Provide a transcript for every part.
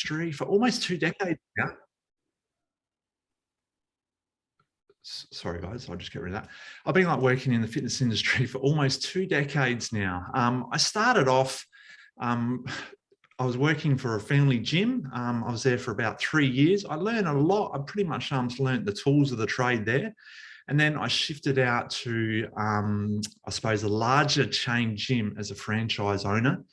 industry for almost 2 decades now. Sorry guys, I'll just get rid of that. I've been like working in the fitness industry for almost 2 decades now. I started off, I was working for a family gym. I was there for about 3 years. I learned a lot. I pretty much learned the tools of the trade there. And then I shifted out to, I suppose, a larger chain gym as a franchise owner.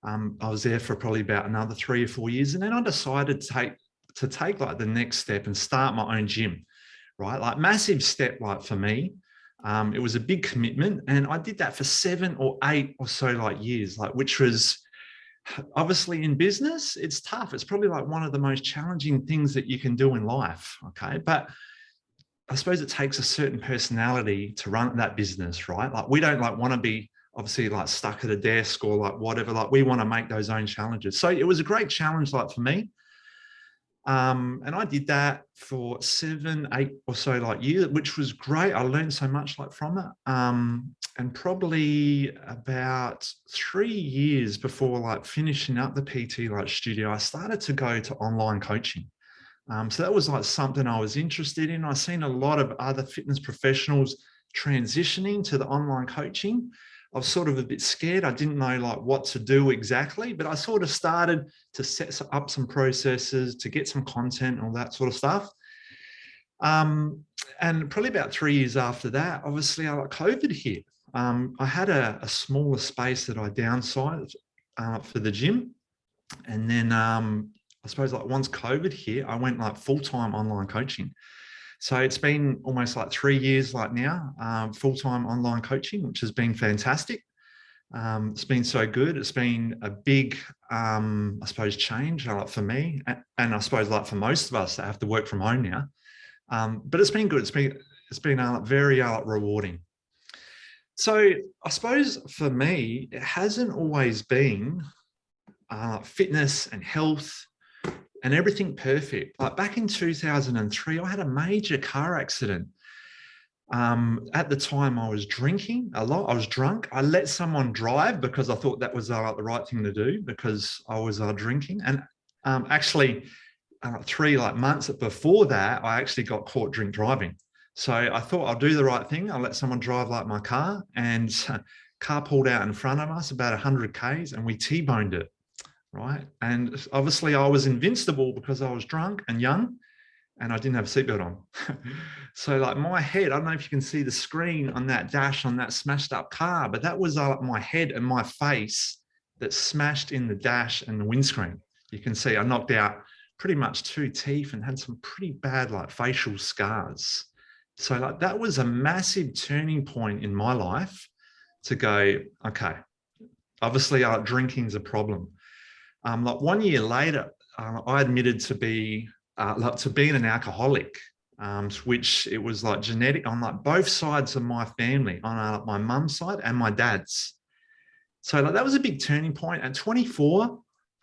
I was there for probably about another 3 or 4 years. And then I decided to take like the next step and start my own gym, right? Like massive step, like for me. It was a big commitment. And I did that for 7 or 8 or so like years, like, which was obviously in business, it's tough. It's probably like one of the most challenging things that you can do in life. Okay. But I suppose it takes a certain personality to run that business, right? Like we don't like want to be obviously like stuck at a desk or like whatever, like we want to make those own challenges. So it was a great challenge like for me. And I did that for 7, 8 or so like years, which was great. I learned so much like from it. And probably about 3 years before like finishing up the PT like studio, I started to go to online coaching. So that was like something I was interested in. I've seen a lot of other fitness professionals transitioning to the online coaching. I was sort of a bit scared. I didn't know like what to do exactly, but I sort of started to set up some processes, to get some content, all that sort of stuff. And probably about 3 years after that, obviously COVID hit. I had a smaller space that I downsized for the gym. And then I suppose like once COVID hit, I went like full-time online coaching. So it's been almost like 3 years like now, full-time online coaching, which has been fantastic. It's been so good. It's been a big, I suppose, change for me, and I suppose like for most of us that have to work from home now. But it's been good. It's been very rewarding. So I suppose for me, it hasn't always been fitness and health and everything perfect. Like back in 2003, I had a major car accident. At the time, I was drinking a lot. I was drunk. I let someone drive because I thought that was the right thing to do because I was drinking. And actually, 3 months before that, I actually got caught drink driving. So I thought I'll do the right thing. I'll let someone drive like my car, and car pulled out in front of us about 100 Ks, and we T-boned it. Right. And obviously I was invincible because I was drunk and young and I didn't have a seatbelt on. So like my head, I don't know if you can see the screen on that dash on that smashed up car, but that was my head and my face that smashed in the dash and the windscreen. You can see I knocked out pretty much 2 teeth and had some pretty bad like facial scars. So like that was a massive turning point in my life to go, okay, obviously drinking's a problem. Like 1 year later, I admitted to being an alcoholic, which it was like genetic on like both sides of my family, on my mum's side and my dad's. So like that was a big turning point. At 24,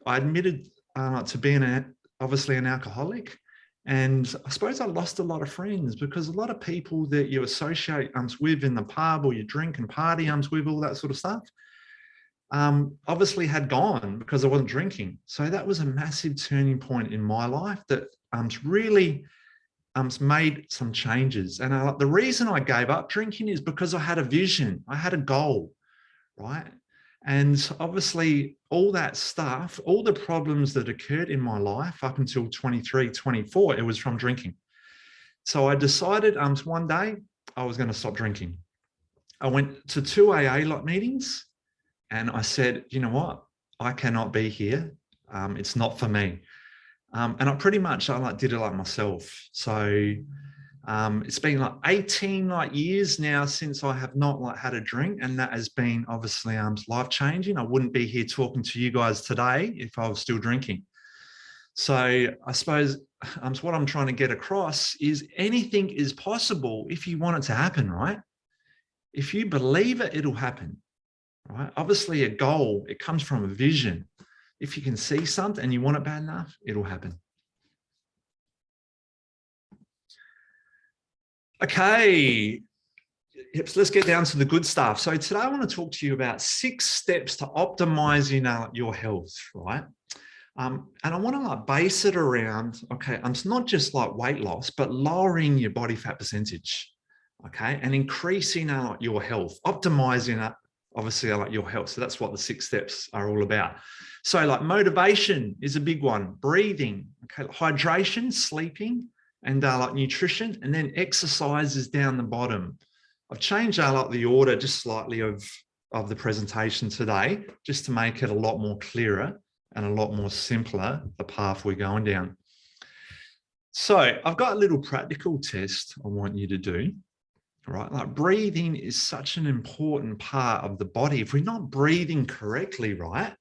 I admitted to being obviously an alcoholic, and I suppose I lost a lot of friends because a lot of people that you associate with in the pub or you drink and party with, all that sort of stuff. Obviously had gone because I wasn't drinking. So that was a massive turning point in my life that really made some changes. And the reason I gave up drinking is because I had a vision. I had a goal, right? And obviously all that stuff, all the problems that occurred in my life up until 23, 24, it was from drinking. So I decided one day I was going to stop drinking. I went to 2 AA meetings. And I said, you know what? I cannot be here. It's not for me. And I pretty much did it like myself. So it's been like 18 years now since I have not had a drink, and that has been obviously life changing. I wouldn't be here talking to you guys today if I was still drinking. So I suppose what I'm trying to get across is anything is possible if you want it to happen, right? If you believe it, it'll happen. Right? Obviously a goal, it comes from a vision. If you can see something and you want it bad enough, it'll happen. Okay, yep, so let's get down to the good stuff. So today I want to talk to you about 6 steps to optimizing your health, right? And I want to like base it around, okay, it's not just like weight loss, but lowering your body fat percentage, okay, and increasing your health, optimizing it, obviously like your health. So that's what the 6 steps are all about. So like motivation is a big one, breathing, okay, hydration, sleeping, and like nutrition, and then exercise is down the bottom. I've changed like the order just slightly of the presentation today, just to make it a lot more clearer and a lot more simpler, the path we're going down. So I've got a little practical test I want you to do, right? Like breathing is such an important part of the body. If we're not breathing correctly, right,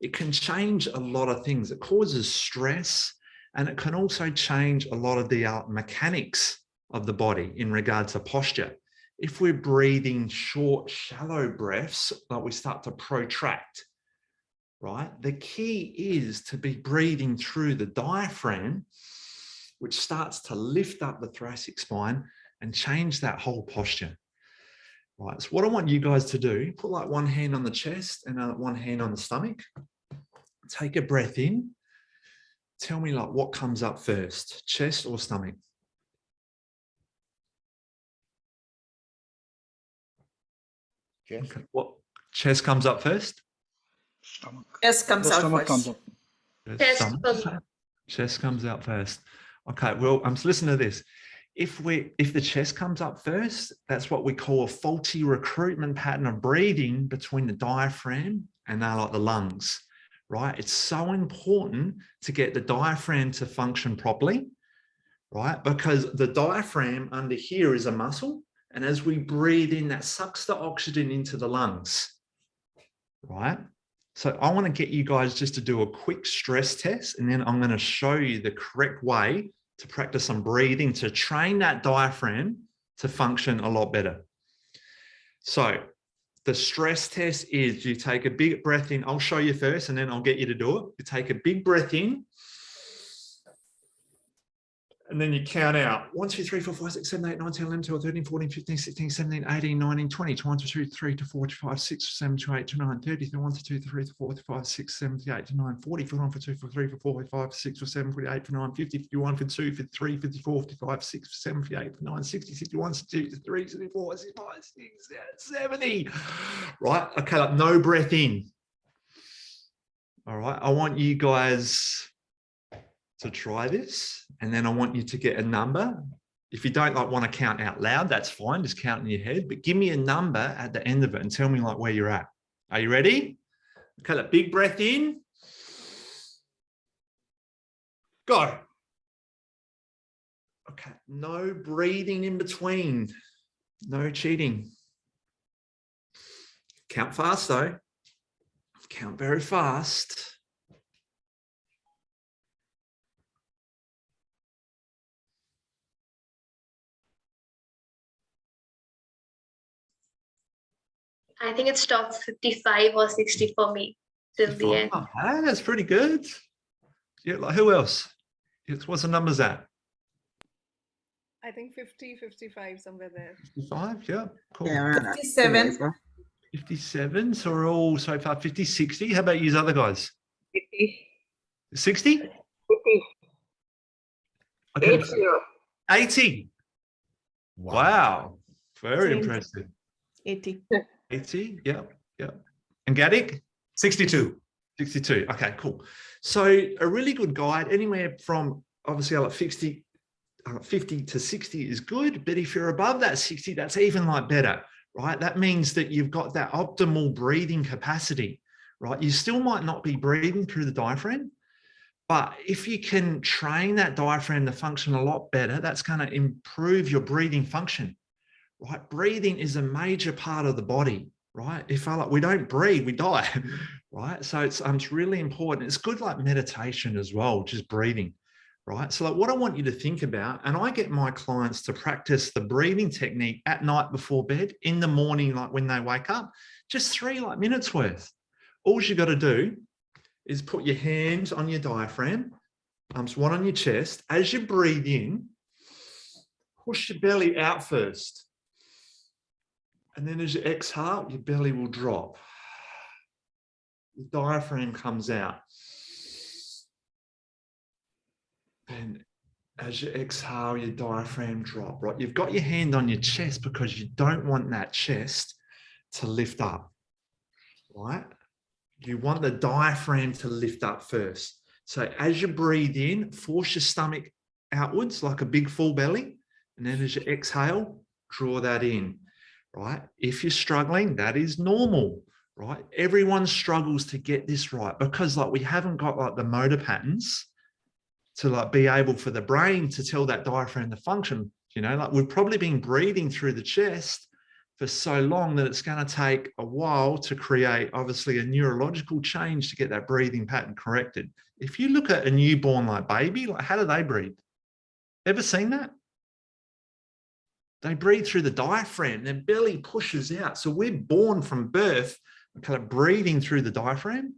it can change a lot of things. It causes stress, and it can also change a lot of the mechanics of the body in regard to posture. If we're breathing short, shallow breaths, like we start to protract, right? The key is to be breathing through the diaphragm, which starts to lift up the thoracic spine and change that whole posture, right? So what I want you guys to do, put like one hand on the chest and one hand on the stomach. Take a breath in. Tell me like what comes up first, chest or stomach? Chest. Okay. What chest comes up first? Stomach. Chest comes out Stomach first. comes up. Chest comes out first. Okay, well, so listen to this. If the chest comes up first, that's what we call a faulty recruitment pattern of breathing between the diaphragm and like the lungs, right? It's so important to get the diaphragm to function properly, right? Because the diaphragm under here is a muscle, and as we breathe in, that sucks the oxygen into the lungs, right? So I want to get you guys just to do a quick stress test, and then I'm going to show you the correct way to practice some breathing to train that diaphragm to function a lot better. So the stress test is you take a big breath in. I'll show you first, and then I'll get you to do it. You take a big breath in, and then you count out 1, 2, 3, 4, 5, 6, 7, 8, 9, 10, 11, 12, 13, 14, 15, 16, 17, 18, 19, 20, 1, 2, 3, 4, 5, 6, 7, 8, 9, 30, 1, 2, 3, 4, 5, 6, 7, 8, 9, 40, 41, 42, 43, 44, 45, 6, 7, 48, 49, 50, 51, 52, 53, 54, 55, 6, 7, 58, 59, 60, 61, 62, 63, 64, 65, 66, 70. Right? Okay, like no breath in. All right, I want you guys to try this, and then I want you to get a number. If you don't like want to count out loud, that's fine, just count in your head, but give me a number at the end of it and tell me like where you're at. Are you ready? Okay, that big breath in. Go. Okay, no breathing in between, no cheating. Count fast though, count very fast. I think it stopped 55 or 60 for me till the end. Oh, that's pretty good. Yeah, like who else? What's the numbers at? I think 50, 55, somewhere there. 55, yeah, cool. Yeah, 57. 57, so we're all so far 50, 60. How about you other guys? 50. 60? 50. Okay. 80. 80. Wow. Very 70. impressive. 80. 80, yeah, yeah. And Gadik? 62. 62. Okay, cool. So a really good guide, anywhere from obviously like 50 to 60 is good, but if you're above that 60, that's even like better, right? That means that you've got that optimal breathing capacity, right? You still might not be breathing through the diaphragm, but if you can train that diaphragm to function a lot better, that's going to improve your breathing function, right? Breathing is a major part of the body, right? If we don't breathe, we die, right? So it's really important. It's good like meditation as well, just breathing, right? So like what I want you to think about, and I get my clients to practice the breathing technique at night before bed, in the morning, like when they wake up, just 3 minutes worth. All you got to do is put your hands on your diaphragm, so one on your chest. As you breathe in, push your belly out first. And then as you exhale, your belly will drop. The diaphragm comes out. And as you exhale, your diaphragm drop, right? You've got your hand on your chest because you don't want that chest to lift up, right? You want the diaphragm to lift up first. So as you breathe in, force your stomach outwards like a big full belly. And then as you exhale, draw that in, right? If you're struggling, that is normal, right? Everyone struggles to get this right because like we haven't got like the motor patterns to like be able for the brain to tell that diaphragm to function. You know, like we've probably been breathing through the chest for so long that it's going to take a while to create obviously a neurological change to get that breathing pattern corrected. If you look at a newborn like baby, like how do they breathe? Ever seen that? They breathe through the diaphragm, their belly pushes out. So we're born from birth kind of breathing through the diaphragm.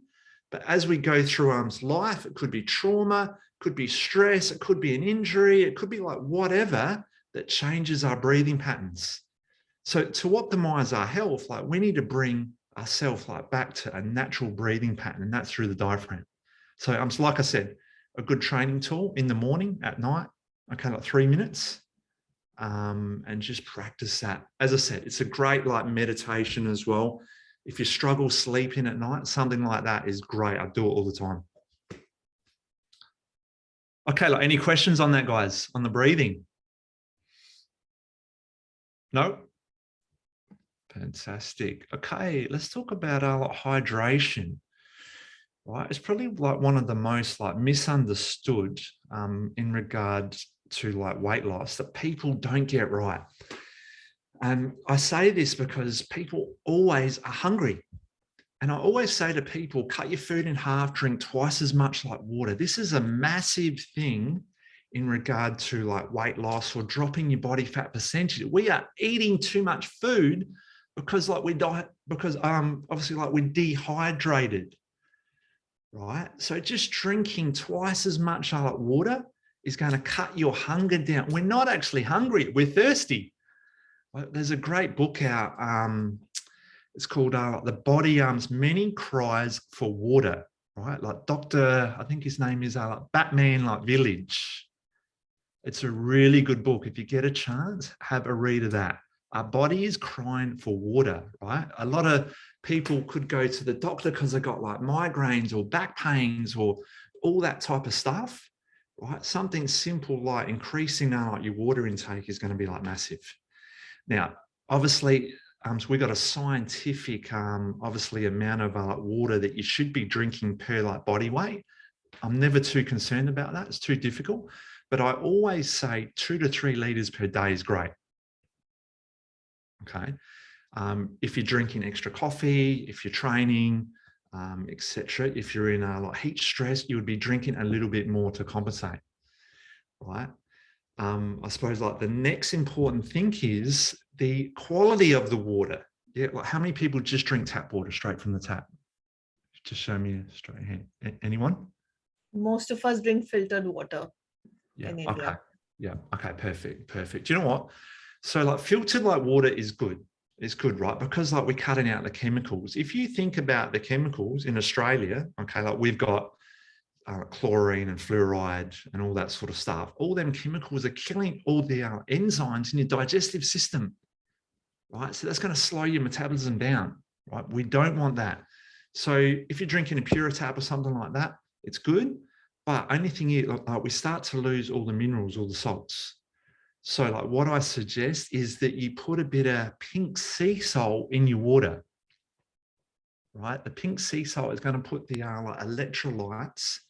But as we go through life, it could be trauma, could be stress, it could be an injury, it could be like whatever that changes our breathing patterns. So to optimize our health, like we need to bring ourselves like back to a natural breathing pattern, and that's through the diaphragm. So like I said, a good training tool in the morning, at night, okay, like 3 minutes, and just practice that. As I said, it's a great like meditation as well. If you struggle sleeping at night, something like that is great. I do it all the time. Okay, like any questions on that, guys, on the breathing? No? Fantastic. Okay, let's talk about hydration. Right, it's probably like one of the most like misunderstood in regard to like weight loss that people don't get right. And I say this because people always are hungry. And I always say to people, cut your food in half, drink twice as much like water. This is a massive thing in regard to like weight loss or dropping your body fat percentage. We are eating too much food because like we die, because obviously like we're dehydrated, right? So just drinking twice as much like water is going to cut your hunger down. We're not actually hungry, we're thirsty. There's a great book out. It's called The Body Many Cries for Water, right? Like Dr. I think his name is Batman like Village. It's a really good book. If you get a chance, have a read of that. Our body is crying for water, right? A lot of people could go to the doctor because they got like migraines or back pains or all that type of stuff, right? Something simple like increasing like your water intake is going to be like massive. Now, obviously, so we got a scientific, obviously, amount of water that you should be drinking per like body weight. I'm never too concerned about that. It's too difficult. But I always say 2 to 3 liters per day is great. Okay. If you're drinking extra coffee, if you're training, etc., if you're in like heat stress, you would be drinking a little bit more to compensate, right? I suppose like the next important thing is the quality of the water. Yeah, like how many people just drink tap water straight from the tap? Just show me a straight hand. Anyone? Most of us drink filtered water Yeah. in Okay. India. Yeah. Okay. Perfect. Perfect. Do you know what? So like filtered like water is good. It's good, right? Because like we're cutting out the chemicals. If you think about the chemicals in Australia, okay, like we've got chlorine and fluoride and all that sort of stuff. All them chemicals are killing all the enzymes in your digestive system, right? So that's going to slow your metabolism down, right? We don't want that. So if you're drinking a Puritap or something like that, it's good. But only thing is, like we start to lose all the minerals, all the salts. So like what I suggest is that you put a bit of pink sea salt in your water, right? The pink sea salt is going to put the electrolytes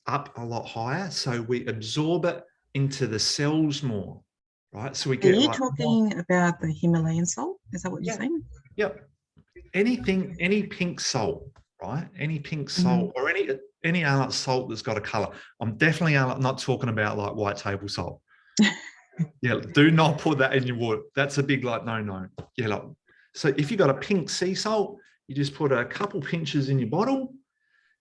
up a lot higher, so we absorb it into the cells more, right? So we Are get you like talking about the Himalayan salt? Is that what you're Yeah. saying? Yep. Anything, any pink salt, right? Any pink salt or any salt that's got a color. I'm definitely not talking about like white table salt. Yeah, do not put that in your water. That's a big like no. Yeah, like, so if you got a pink sea salt, you just put a couple pinches in your bottle,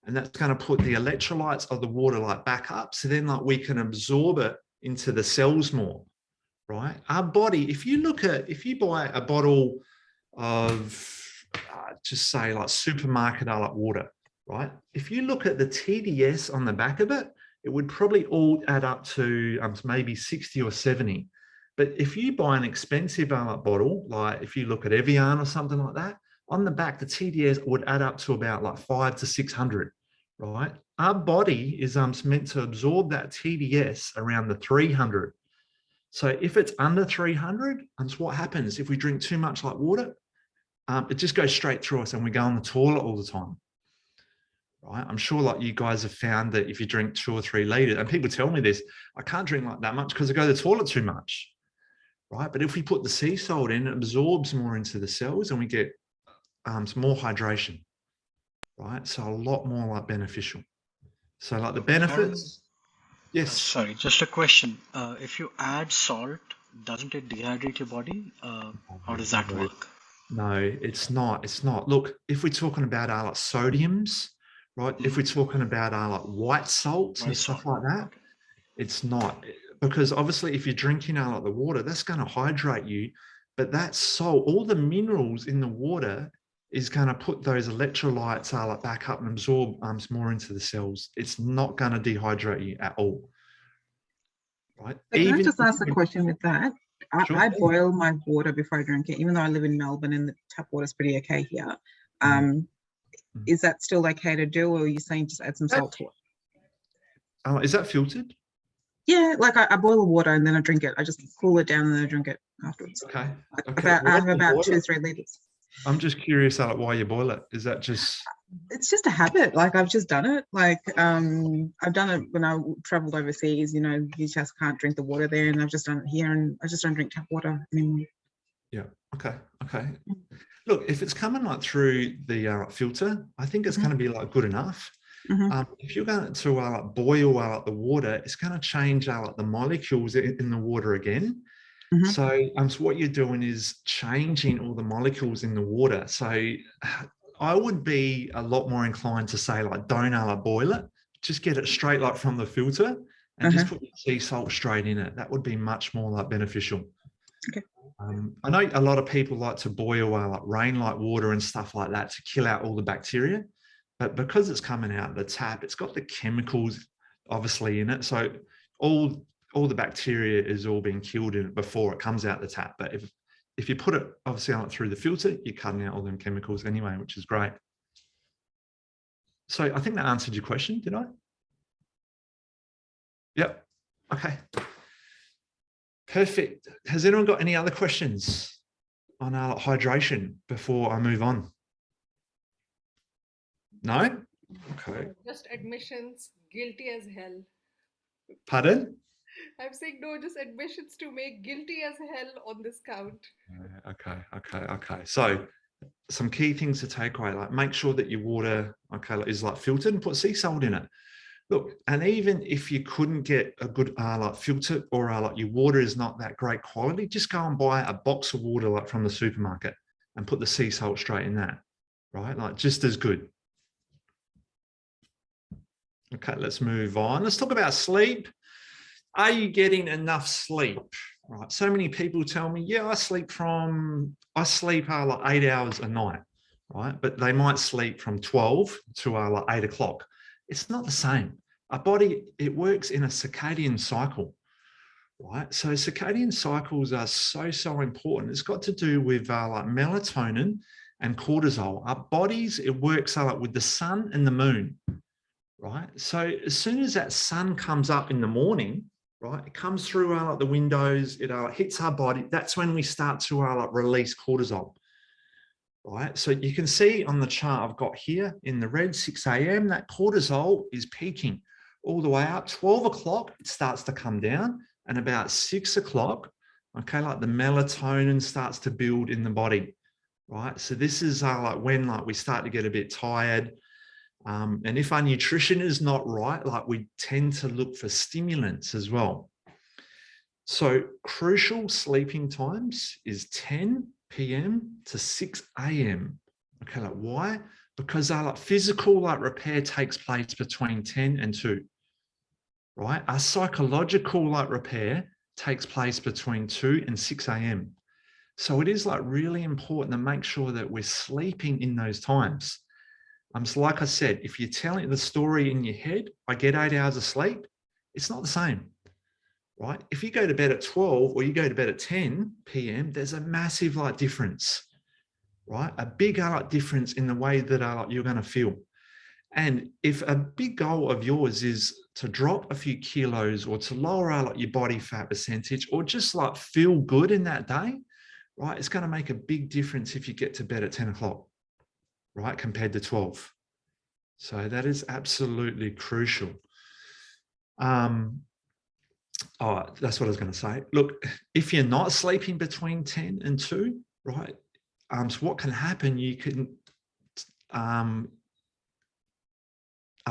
and that's going to put the electrolytes of the water like back up. So then like we can absorb it into the cells more, right? Our body, if you buy a bottle of just say like supermarket like water, right? If you look at the TDS on the back of it, it would probably all add up to maybe 60 or 70. But if you buy an expensive bottle, like if you look at Evian or something like that, on the back, the TDS would add up to about like 500 to 600, right? Our body is meant to absorb that TDS around the 300. So if it's under 300, so what happens if we drink too much like water? It just goes straight through us and we go on the toilet all the time, right? I'm sure like you guys have found that if you drink 2 or 3 liters, and people tell me this, I can't drink like that much because I go to the toilet too much, right? But if we put the sea salt in, it absorbs more into the cells and we get some more hydration, right? So a lot more like beneficial. So like the benefits, yes. Sorry, just a question. If you add salt, doesn't it dehydrate your body? How does that work? No, it's not. It's not. Look, if we're talking about like sodiums, right? If we're talking about like white salts and stuff like that, it's not. Because obviously if you're drinking like the water, that's going to hydrate you. But that salt, all the minerals in the water is going to put those electrolytes like back up and absorb more into the cells. It's not going to dehydrate you at all. Right? Can I just ask a question with that? Sure. I boil my water before I drink it, even though I live in Melbourne and the tap water is pretty okay here. Is that still okay to do, or are you saying just add some salt to it? Is that filtered? Yeah, like I boil the water and then I drink it. I just cool it down and then I drink it afterwards. Okay. I have about 2 or 3 liters. I'm just curious why you boil it. Is that just... It's just a habit. Like I've just done it. Like I've done it when I traveled overseas. You know, you just can't drink the water there, and I've just done it here, and I just don't drink tap water anymore. Yeah. Okay. Look, if it's coming like through the filter, I think it's going to be like good enough. If you're going to like boil like the water, it's going to change like the molecules in the water again. So what you're doing is changing all the molecules in the water. So I would be a lot more inclined to say like don't like boil it, just get it straight like from the filter and just put the sea salt straight in it. That would be much more like beneficial. Okay. I know a lot of people like to boil like rain like water and stuff like that to kill out all the bacteria, but because it's coming out of the tap, it's got the chemicals obviously in it. So all the bacteria is all being killed in it before it comes out the tap. But if you put it obviously on through the filter, you're cutting out all them chemicals anyway, which is great. So I think that answered your question, did I? Yep. Okay. Perfect. Has anyone got any other questions on hydration before I move on? No? Okay. Just admissions, guilty as hell. Pardon? I'm saying no, just admissions to make guilty as hell on this count. Okay. So some key things to take away, like make sure that your water, is like filtered and put sea salt in it. Look, and even if you couldn't get a good like filter or like your water is not that great quality, just go and buy a box of water like from the supermarket and put the sea salt straight in that, right? Like just as good. Okay, let's move on. Let's talk about sleep. Are you getting enough sleep? Right. So many people tell me, yeah, I sleep like 8 hours a night, right? But they might sleep from 12 to like 8 o'clock. It's not the same. Our body, it works in a circadian cycle, right? So circadian cycles are so important. It's got to do with like melatonin and cortisol. Our bodies, it works like with the sun and the moon, right? So as soon as that sun comes up in the morning, right, it comes through like the windows, it hits our body. That's when we start to like release cortisol, right? So you can see on the chart I've got here in the red, 6 a.m., that cortisol is peaking all the way up. 12 o'clock, it starts to come down, and about 6 o'clock, okay, like the melatonin starts to build in the body, right? So this is like when like we start to get a bit tired. And if our nutrition is not right, like we tend to look for stimulants as well. So crucial sleeping times is 10 p.m. to 6 a.m. Okay, like why? Because our like physical like repair takes place between 10 and 2, right? Our psychological like repair takes place between 2 and 6 a.m. So it is like really important to make sure that we're sleeping in those times. So like I said, if you're telling the story in your head, I get 8 hours of sleep, It's not the same, right? If you go to bed at 12 or you go to bed at 10 p.m., there's a massive like difference, right? A big like difference in the way that you're going to feel. And if a big goal of yours is to drop a few kilos or to lower like your body fat percentage or just like feel good in that day, right? It's going to make a big difference if you get to bed at 10 o'clock, right? Compared to 12. So that is absolutely crucial. Oh, that's what I was going to say. Look, if you're not sleeping between 10 and 2, right? So what can happen? You can,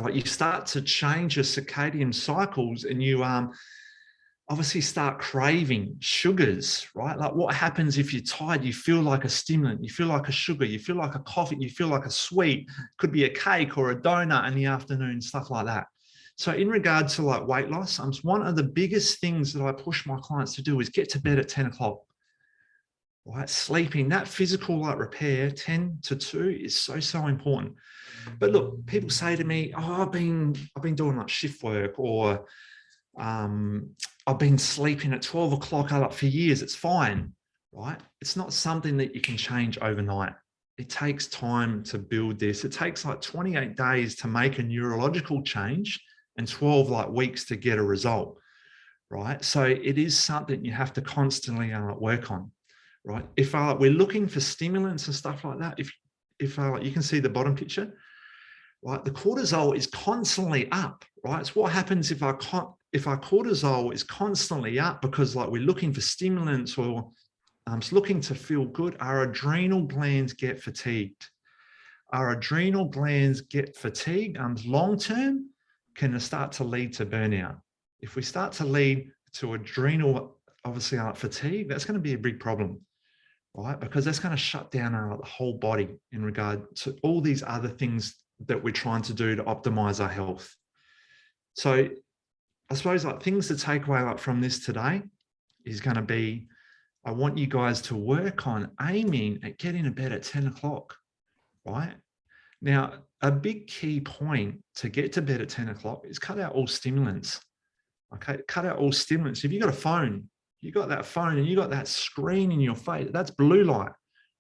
like you start to change your circadian cycles and you obviously start craving sugars, right? Like what happens if you're tired, you feel like a stimulant, you feel like a sugar, you feel like a coffee, you feel like a sweet, could be a cake or a donut in the afternoon, stuff like that. So in regard to like weight loss, one of the biggest things that I push my clients to do is get to bed at 10 o'clock, right? Sleeping, that physical like repair, 10 to 2 is so important. But look, people say to me, oh, I've been doing like shift work, or I've been sleeping at 12 o'clock for years. It's fine, right? It's not something that you can change overnight. It takes time to build this. It takes like 28 days to make a neurological change and 12 like weeks to get a result, right? So it is something you have to constantly work on, right? If we're looking for stimulants and stuff like that, if you can see the bottom picture, right? The cortisol is constantly up, right? It's what happens if our cortisol is constantly up because like we're looking for stimulants or looking to feel good, our adrenal glands get fatigued. Our adrenal glands get fatigued long-term can start to lead to burnout. If we start to lead to adrenal, obviously fatigue, that's going to be a big problem, right? Because that's going to shut down the whole body in regard to all these other things that we're trying to do to optimize our health. So I suppose like things to take away like from this today is going to be, I want you guys to work on aiming at getting to bed at 10 o'clock, right? Now, a big key point to get to bed at 10 o'clock is cut out all stimulants, okay? Cut out all stimulants. If you've got a phone, you got that phone and you got that screen in your face, that's blue light,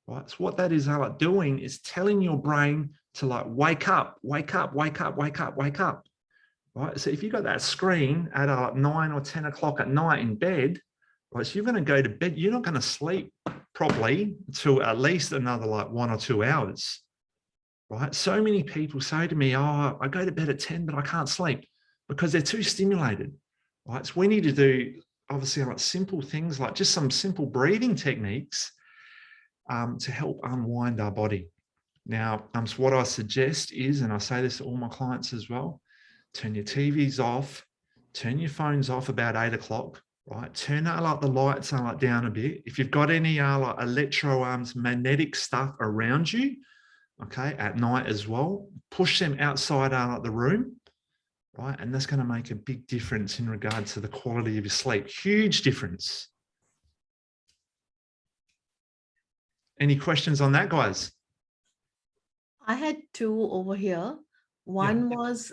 right? So what that is like doing is telling your brain to like wake up, wake up, wake up, wake up, wake up, right? So if you got that screen at 9 or 10 o'clock at night in bed, right? So you're going to go to bed, you're not going to sleep properly until at least another like 1 or 2 hours, right? So many people say to me, oh, I go to bed at 10, but I can't sleep because they're too stimulated, right? So we need to do obviously like simple things like just some simple breathing techniques to help unwind our body. Now, so what I suggest is, and I say this to all my clients as well, turn your TVs off, turn your phones off about 8 o'clock, right? Turn out the lights down a bit. If you've got any electromagnetic stuff around you, okay, at night as well, push them outside the room, right? And that's going to make a big difference in regard to the quality of your sleep. Huge difference. Any questions on that, guys? I had two over here. One was,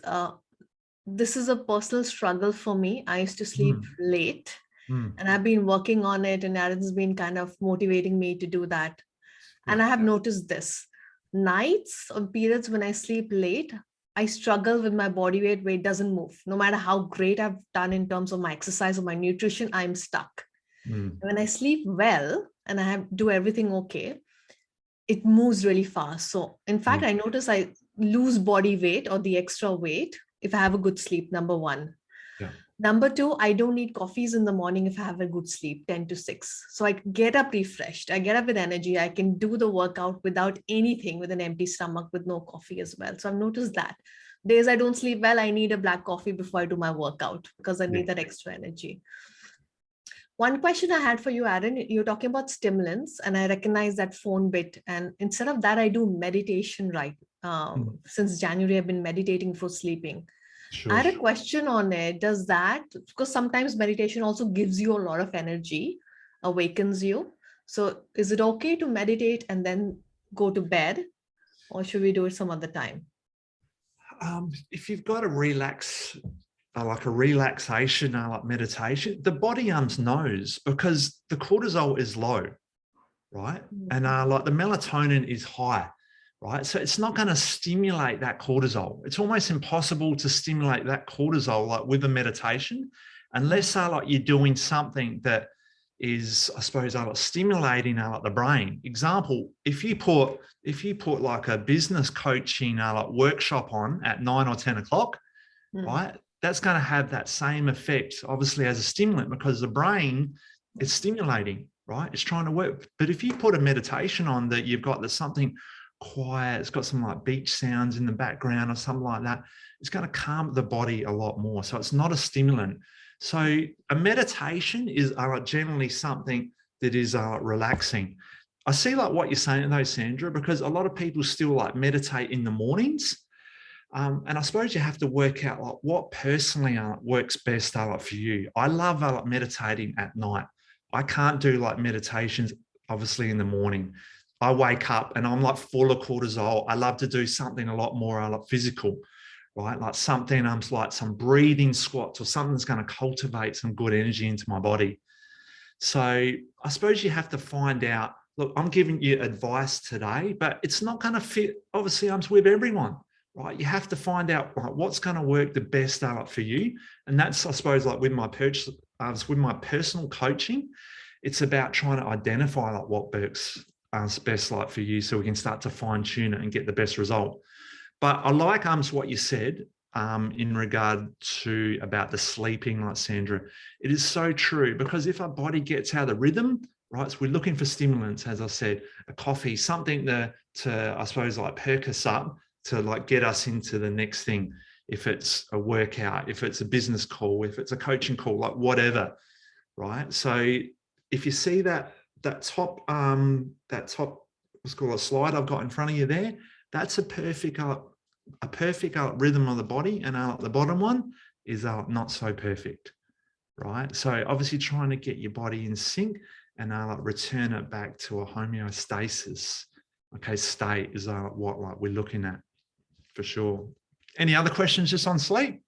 this is a personal struggle for me. I used to sleep late and I've been working on it, and Aaron's been kind of motivating me to do that. And I have noticed this. Nights or periods when I sleep late, I struggle with my body weight where it doesn't move. No matter how great I've done in terms of my exercise or my nutrition, I'm stuck. When I sleep well and I do everything okay, it moves really fast. So in fact, I notice I lose body weight or the extra weight if I have a good sleep, number one. Number two, I don't need coffees in the morning if I have a good sleep, 10 to 6. So I get up refreshed. I get up with energy. I can do the workout without anything, with an empty stomach, with no coffee as well. So I've noticed that. Days I don't sleep well, I need a black coffee before I do my workout because I need that extra energy. One question I had for you, Aaron, you're talking about stimulants, and I recognize that phone bit. And instead of that, I do meditation since January, I've been meditating for sleeping. Sure. I had a question on it. Does that, because sometimes meditation also gives you a lot of energy, awakens you. So is it okay to meditate and then go to bed, or should we do it some other time? If you've got a relax like a relaxation, like meditation, the body knows because the cortisol is low, right? And like the melatonin is high, right? So it's not going to stimulate that cortisol. It's almost impossible to stimulate that cortisol like with a meditation, unless like you're doing something that is, I suppose, like stimulating like the brain. Example, if you put like a business coaching like workshop on at 9 or 10 o'clock, right? That's going to have that same effect, obviously, as a stimulant, because the brain is stimulating, right? It's trying to work. But if you put a meditation on that you've got there's something quiet, it's got some like beach sounds in the background or something like that, it's going to calm the body a lot more. So it's not a stimulant. So a meditation is generally something that is relaxing. I see like what you're saying though, Sandra, because a lot of people still like meditate in the mornings. And I suppose you have to work out like what personally works best like for you. I love like meditating at night. I can't do like meditations, obviously, in the morning. I wake up and I'm like full of cortisol. I love to do something a lot more like physical, right? Like something like some breathing squats or something that's going to cultivate some good energy into my body. So I suppose you have to find out, look, I'm giving you advice today, but it's not going to fit, obviously, with everyone. Right, you have to find out like, what's going to work the best out for you, and that's, I suppose, like with my personal coaching, it's about trying to identify like what works best like for you, so we can start to fine tune it and get the best result. But I like what you said in regard to about the sleeping, like Sandra. It is so true, because if our body gets out of the rhythm, right, so we're looking for stimulants, as I said, a coffee, something to I suppose like perk us up, to like get us into the next thing. If it's a workout, if it's a business call, if it's a coaching call, like whatever, right? So if you see that top what's called a slide I've got in front of you there, that's a perfect rhythm of the body, and the bottom one is not so perfect, right? So obviously trying to get your body in sync and return it back to a homeostasis, okay, state is what like we're looking at. For sure. Any other questions just on sleep?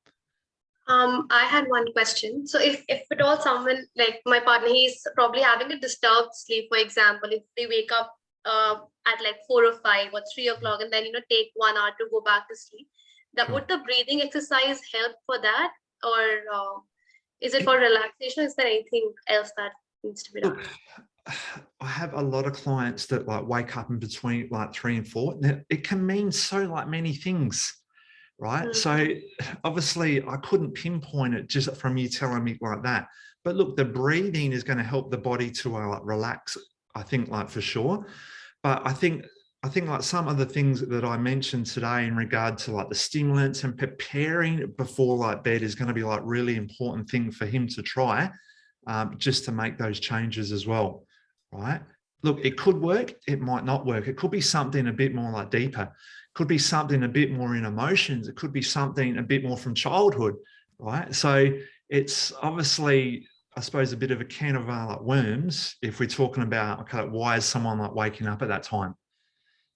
I had one question. So if at all someone like my partner, he's probably having a disturbed sleep, for example, if they wake up at like 4 or 5 or 3 o'clock and then take 1 hour to go back to sleep, Sure. Would the breathing exercise help for that, or is it for relaxation? Is there anything else that needs to be done? Look, I have a lot of clients that like wake up in between like 3 and 4. Now, it can mean so like many things, right? So obviously I couldn't pinpoint it just from you telling me like that. But look, the breathing is going to help the body to like relax, I think, like for sure. But I think like some of the things that I mentioned today in regard to like the stimulants and preparing before like bed is going to be like really important thing for him to try, just to make those changes as well, right? Look, it could work, it might not work. It could be something a bit more like deeper. It could be something a bit more in emotions. It could be something a bit more from childhood, right? So it's obviously, I suppose, a bit of a can of like worms if we're talking about, okay, why is someone like waking up at that time?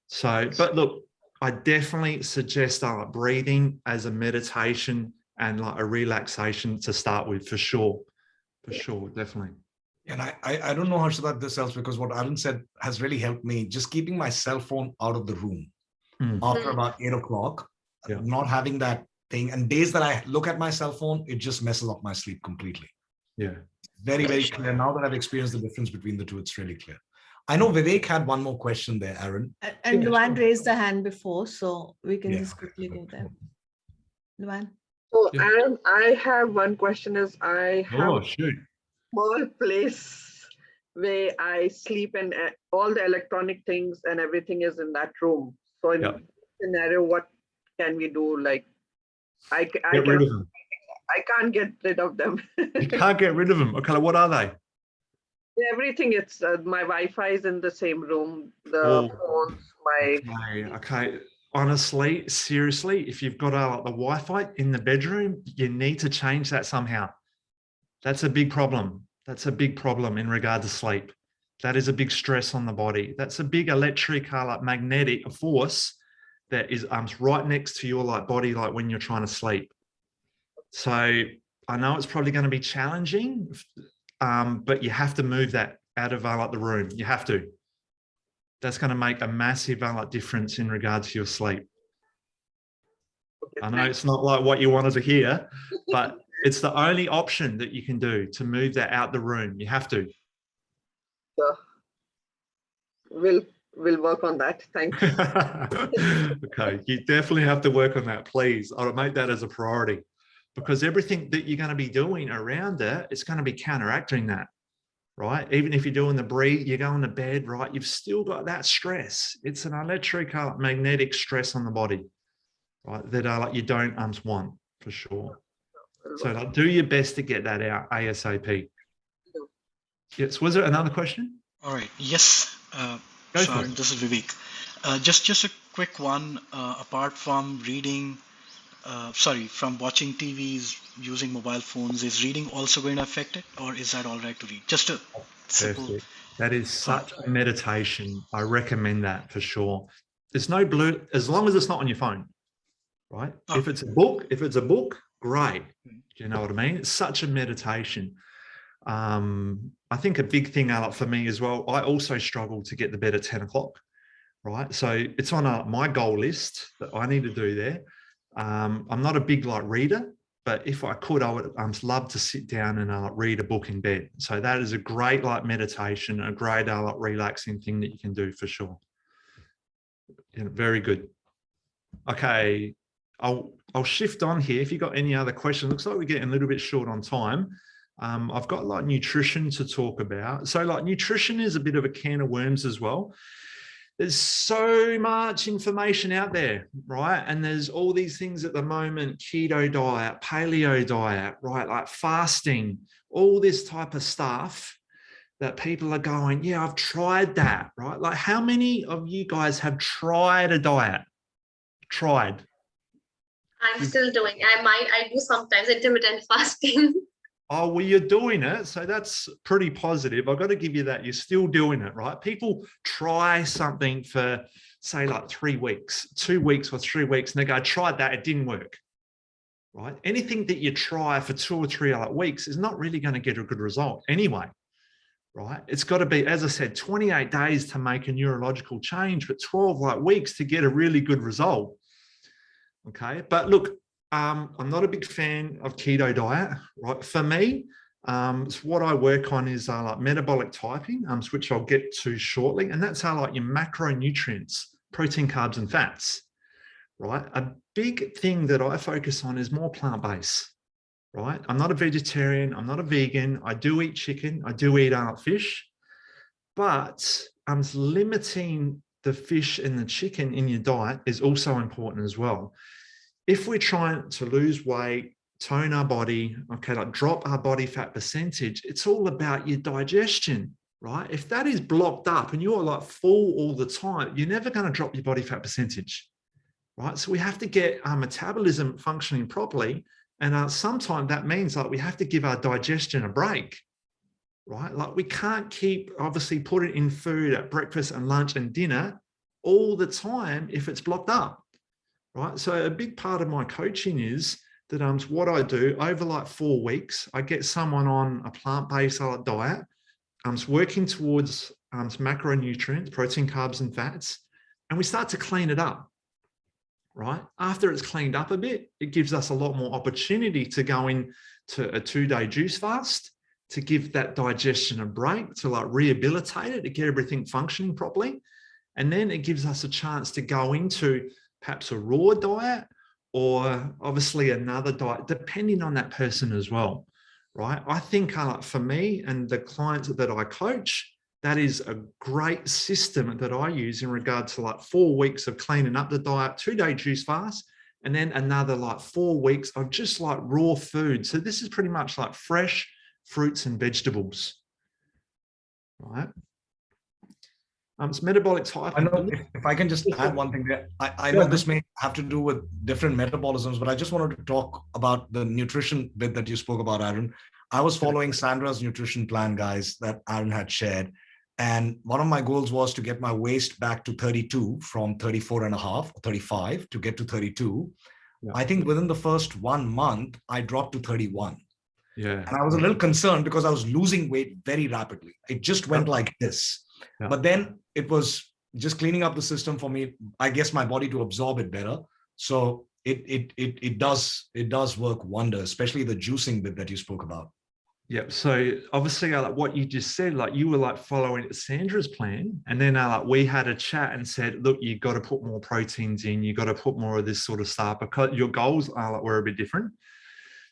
So, but look, I definitely suggest like breathing as a meditation and like a relaxation to start with, for sure. For sure, definitely. And I don't know how that this helps, because what Aaron said has really helped me. Just keeping my cell phone out of the room after about 8 o'clock, not having that thing. And days that I look at my cell phone, it just messes up my sleep completely. Yeah. Very, very clear. Now that I've experienced the difference between the two, it's really clear. I know Vivek had one more question there, Aaron. And Luan raised the hand before, so we can just quickly go there. Luan. So Aaron, I have one question. Is I have a small place where I sleep, and all the electronic things and everything is in that room. So in this scenario, what can we do? Like, I can't get rid of them. You can't get rid of them. Okay, what are they? Everything. It's my Wi-Fi is in the same room. The phones, my. Okay. Honestly, seriously, if you've got the Wi-Fi in the bedroom, you need to change that somehow. That's a big problem. That's a big problem in regard to sleep. That is a big stress on the body. That's a big electric, like magnetic force that is right next to your like body, like when you're trying to sleep. So I know it's probably going to be challenging, but you have to move that out of like the room. You have to. That's going to make a massive like difference in regards to your sleep. I know it's not like what you wanted to hear, but it's the only option that you can do to move that out the room. You have to. We'll work on that. Thank you. Okay, you definitely have to work on that, please. I'll make that as a priority, because everything that you're going to be doing around it, it's going to be counteracting that, right? Even if you're doing the breathe, you're going to bed, right? You've still got that stress. It's an electromagnetic stress on the body, right? That like you don't want for sure. So like, do your best to get that out ASAP. Yes. Was there another question? All right. Yes. Sorry, this is Vivek. Just a quick one. Apart from reading, from watching TVs, using mobile phones, is reading also going to affect it, or is that all right to read? Just a simple. Perfect. That is such a meditation. I recommend that for sure. There's no blue, as long as it's not on your phone, right? Oh. If it's a book, great. Do you know what I mean? It's such a meditation. I think a big thing for me as well, I also struggle to get to bed at 10 o'clock, right? So it's on my goal list that I need to do there. I'm not a big reader, but if I could, I would love to sit down and read a book in bed. So that is a great meditation, a great relaxing thing that you can do for sure. Yeah, very good. Okay, I'll shift on here. If you've got any other questions, looks like we're getting a little bit short on time. I've got nutrition to talk about. So nutrition is a bit of a can of worms as well. There's so much information out there, right? And there's all these things at the moment, keto diet, paleo diet, right? Like fasting, all this type of stuff that people are going, yeah, I've tried that, right? Like how many of you guys have tried a diet? Tried? I'm still doing. I do sometimes intermittent fasting. Oh, well, you're doing it. So that's pretty positive. I've got to give you that. You're still doing it, right? People try something for, say, 3 weeks, 2 weeks or 3 weeks, and they go, I tried that. It didn't work, right? Anything that you try for 2 or 3 weeks is not really going to get a good result anyway, right? It's got to be, as I said, 28 days to make a neurological change, but 12 weeks to get a really good result. Okay. But look, I'm not a big fan of keto diet, right? For me, so what I work on is metabolic typing, which I'll get to shortly. And that's how your macronutrients, protein, carbs, and fats, right? A big thing that I focus on is more plant-based, right? I'm not a vegetarian. I'm not a vegan. I do eat chicken. I do eat fish, but limiting the fish and the chicken in your diet is also important as well. If we're trying to lose weight, tone our body, okay, drop our body fat percentage, it's all about your digestion, right? If that is blocked up and you're full all the time, you're never going to drop your body fat percentage, right? So we have to get our metabolism functioning properly. And sometimes that means we have to give our digestion a break, right? We can't keep obviously putting in food at breakfast and lunch and dinner all the time if it's blocked up. Right. So a big part of my coaching is that what I do over 4 weeks, I get someone on a plant-based diet. Working towards macronutrients, protein, carbs, and fats, and we start to clean it up. Right. After it's cleaned up a bit, it gives us a lot more opportunity to go into a 2-day juice fast, to give that digestion a break, to rehabilitate it, to get everything functioning properly. And then it gives us a chance to go into perhaps a raw diet or obviously another diet, depending on that person as well, right? I think for me and the clients that I coach, that is a great system that I use in regard to 4 weeks of cleaning up the diet, 2-day juice fast, and then another 4 weeks of just raw food. So this is pretty much fresh fruits and vegetables, right? It's metabolic type. I know if I can just add one thing there. I know this may have to do with different metabolisms, but I just wanted to talk about the nutrition bit that you spoke about, Aaron. I was following Sandra's nutrition plan, guys, that Aaron had shared. And one of my goals was to get my waist back to 32 from 34 and a half, 35 to get to 32. I think within the first 1 month, I dropped to 31. Yeah. And I was a little concerned because I was losing weight very rapidly. It just went like this. But then it was just cleaning up the system for me, I guess my body to absorb it better. So it does work wonders, especially the juicing bit that you spoke about. Yep. So obviously, like what you just said, like you were like following Sandra's plan, and then like we had a chat and said, look, you got to put more proteins in, you got to put more of this sort of stuff because your goals are like were a bit different.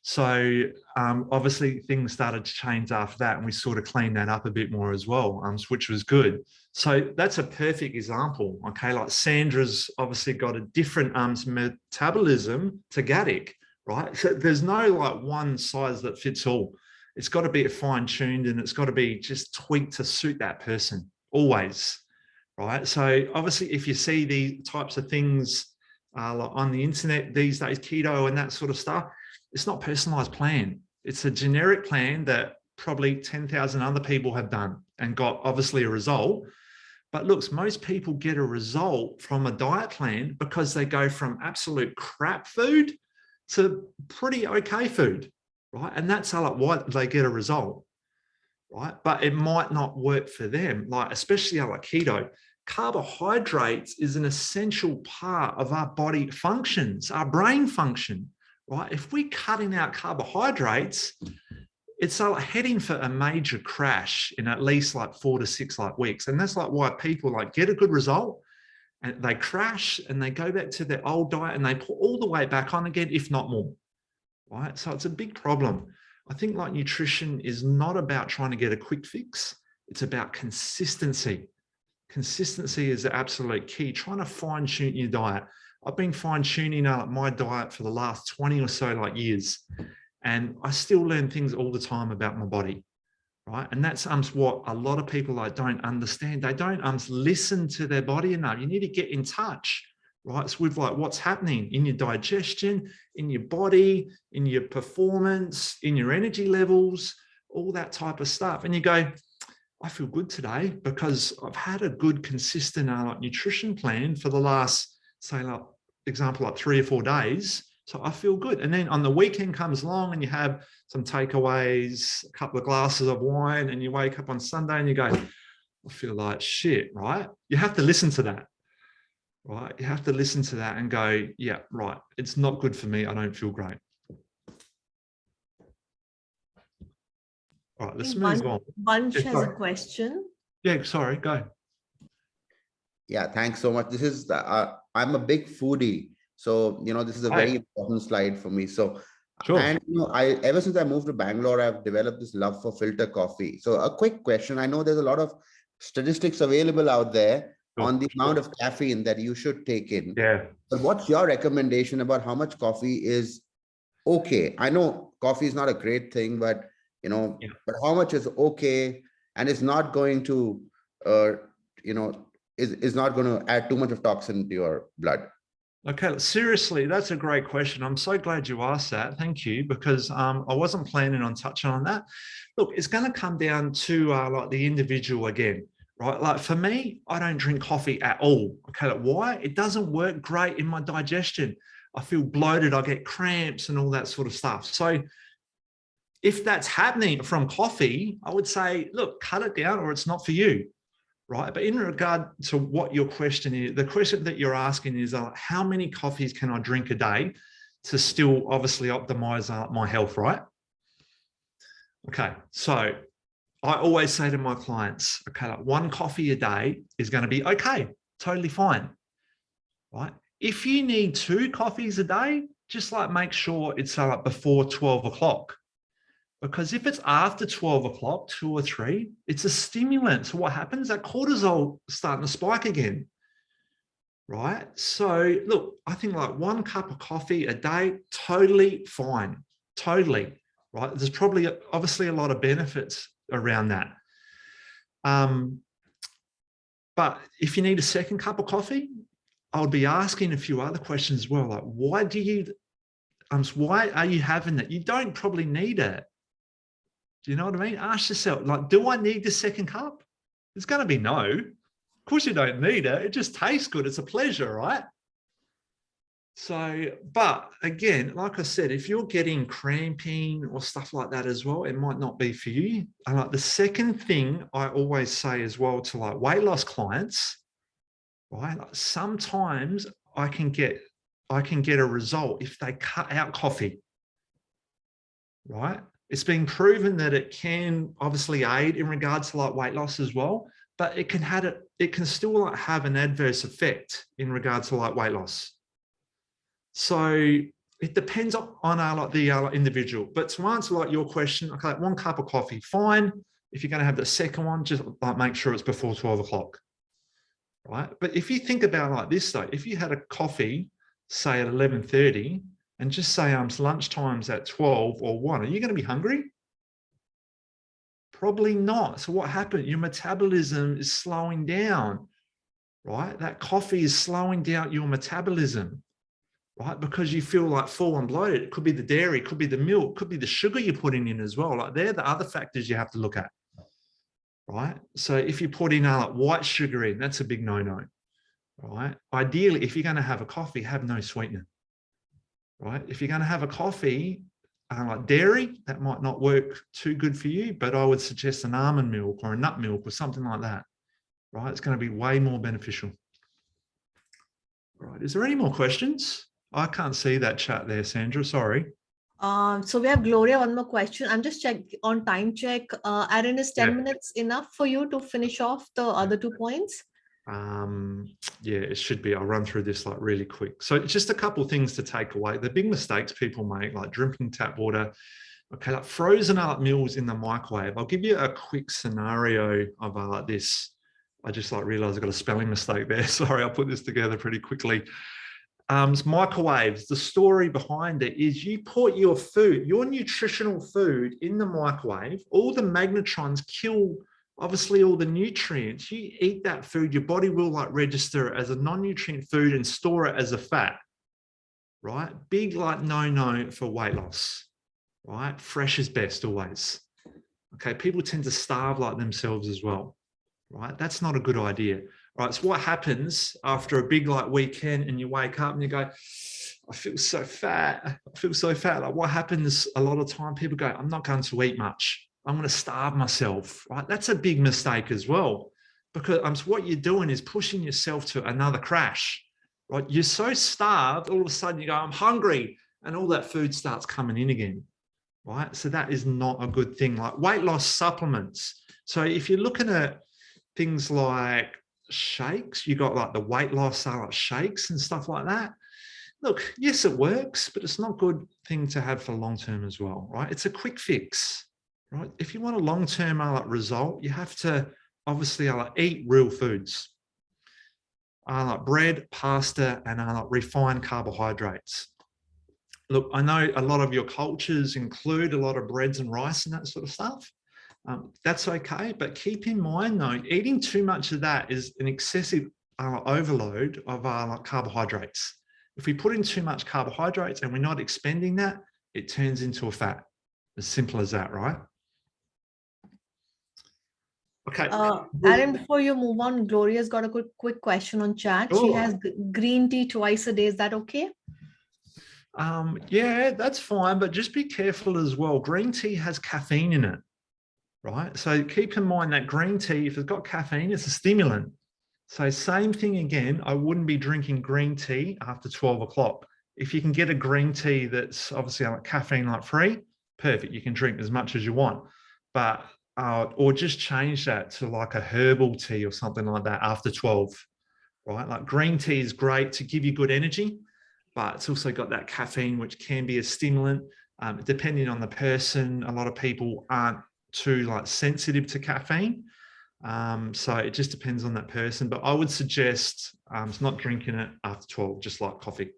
So obviously things started to change after that, and we sort of cleaned that up a bit more as well, which was good. So that's a perfect example. Okay, like Sandra's obviously got a different metabolism to Gatic, right? So there's no like one size that fits all. It's got to be fine-tuned, and it's got to be just tweaked to suit that person always, right? So obviously if you see these types of things like on the internet these days, keto and that sort of stuff, it's not personalized plan. It's a generic plan that probably 10,000 other people have done and got obviously a result. But look, most people get a result from a diet plan because they go from absolute crap food to pretty okay food, right? And that's like why they get a result, right? But it might not work for them, like especially like keto. Carbohydrates is an essential part of our body functions, our brain function, right? If we're cutting out carbohydrates, it's like heading for a major crash in at least like 4 to 6 like weeks. And that's like why people like get a good result and they crash and they go back to their old diet and they put all the way back on again, if not more, right? So it's a big problem. I think like nutrition is not about trying to get a quick fix. It's about consistency. Consistency is the absolute key. Trying to fine tune your diet. I've been fine tuning my diet for the last 20 or so like years, and I still learn things all the time about my body, right? And that's what a lot of people like don't understand. They don't listen to their body enough. You need to get in touch, right? So with like what's happening in your digestion, in your body, in your performance, in your energy levels, all that type of stuff. And you go, I feel good today because I've had a good, consistent like nutrition plan for the last, say, like example, like 3 or 4 days. So I feel good. And then on the weekend comes along and you have some takeaways, a couple of glasses of wine, and you wake up on Sunday and you go, I feel like shit, right? You have to listen to that, right? You have to listen to that and go, yeah, right. It's not good for me. I don't feel great. All right, let's move on. Bunch has a question. Yeah, sorry, go. Yeah, thanks so much. This is, I'm a big foodie. So, this is a very important slide for me. So, sure. And, ever since I moved to Bangalore, I've developed this love for filter coffee. So a quick question. I know there's a lot of statistics available out there on the amount of caffeine that you should take in. Yeah. But what's your recommendation about how much coffee is okay? I know coffee is not a great thing, but, but how much is okay and is not going to, is not going to add too much of toxin to your blood? Okay, seriously, that's a great question. I'm so glad you asked that. Thank you, because I wasn't planning on touching on that. Look, it's going to come down to like the individual again, right? Like for me, I don't drink coffee at all. Okay, like why? It doesn't work great in my digestion. I feel bloated, I get cramps and all that sort of stuff. So if that's happening from coffee, I would say, look, cut it down or it's not for you. Right. But in regard to what your question is, the question that you're asking is how many coffees can I drink a day to still obviously optimize my health, right? Okay. So I always say to my clients, okay, like 1 coffee a day is going to be okay, totally fine. Right. If you need 2 coffees a day, just like make sure it's before 12 o'clock. Because if it's after 12 o'clock, 2 or 3, it's a stimulant. So what happens? That cortisol starting to spike again, right? So look, I think like 1 cup of coffee a day, totally fine, totally, right? There's probably obviously a lot of benefits around that. But if you need a 2nd cup of coffee, I would be asking a few other questions as well, like why are you having that? You don't probably need it. Do you know what I mean? Ask yourself, like, do I need the 2nd cup? It's going to be no. Of course you don't need it. It just tastes good. It's a pleasure, right? So, but again, like I said, if you're getting cramping or stuff like that as well, it might not be for you. And like the second thing I always say as well to like weight loss clients, right? Like sometimes I can get a result if they cut out coffee, right? It's been proven that it can obviously aid in regards to like weight loss as well, but it can still like have an adverse effect in regards to like weight loss. So it depends on like the individual. But to answer like your question, okay, 1 cup of coffee, fine. If you're going to have the second one, just like make sure it's before 12 o'clock, right? But if you think about like this though, if you had a coffee, say at 11:30, and just say lunchtime's at 12 or 1, are you going to be hungry? Probably not. So what happened? Your metabolism is slowing down, right? That coffee is slowing down your metabolism, right? Because you feel like full and bloated. It could be the dairy, it could be the milk, it could be the sugar you're putting in as well. Like they're the other factors you have to look at, right? So if you put in like white sugar in, that's a big no-no, right? Ideally, if you're going to have a coffee, have no sweetener, right? If you're going to have a coffee, like dairy, that might not work too good for you, but I would suggest an almond milk or a nut milk or something like that, right? It's going to be way more beneficial. Right. Is there any more questions? I can't see that chat there, Sandra. Sorry. So we have Gloria, one more question. I'm just checking on time check. Aaron, is 10 minutes enough for you to finish off the other 2 points? Yeah, it should be. I'll run through this like really quick. So just a couple of things to take away. The big mistakes people make, like drinking tap water, okay, like frozen up meals in the microwave. I'll give you a quick scenario of like this. I just like realized I got a spelling mistake there. Sorry, I'll put this together pretty quickly. Microwaves, the story behind it is you put your food, your nutritional food in the microwave, all the magnetrons kill obviously all the nutrients. You eat that food, your body will like register it as a non-nutrient food and store it as a fat, right? Big like no for weight loss, right? Fresh is best always. Okay, people tend to starve like themselves as well, right? That's not a good idea. Right, so what happens after a big like weekend and you wake up and you go, I feel so fat. I feel so fat. Like what happens a lot of time, people go, I'm not going to eat much. I'm going to starve myself, right? That's a big mistake as well, because what you're doing is pushing yourself to another crash, right? You're so starved, all of a sudden you go, I'm hungry, and all that food starts coming in again, right? So that is not a good thing. Like weight loss supplements. So if you're looking at things like shakes, you got like the weight loss shakes and stuff like that. Look, yes, it works, but it's not a good thing to have for long term as well, right? It's a quick fix, right? If you want a long term result, you have to obviously eat real foods, like bread, pasta, and like refined carbohydrates. Look, I know a lot of your cultures include a lot of breads and rice and that sort of stuff. That's okay, but keep in mind though, eating too much of that is an excessive overload of like carbohydrates. If we put in too much carbohydrates and we're not expending that, it turns into a fat. As simple as that, right? Okay. Aaron, before you move on, Gloria's got a quick question on chat. Sure. She has green tea twice a day. Is that okay? Yeah, that's fine, but just be careful as well. Green tea has caffeine in it. Right, so keep in mind that green tea, if it's got caffeine, it's a stimulant. So same thing again, I wouldn't be drinking green tea after 12 o'clock. If you can get a green tea that's obviously like caffeine like free, perfect, you can drink as much as you want. But, or just change that to like a herbal tea or something like that after 12, right? Like green tea is great to give you good energy, but it's also got that caffeine, which can be a stimulant. Depending on the person, a lot of people aren't too like sensitive to caffeine, so it just depends on that person, but I would suggest not drinking it after 12, just like coffee.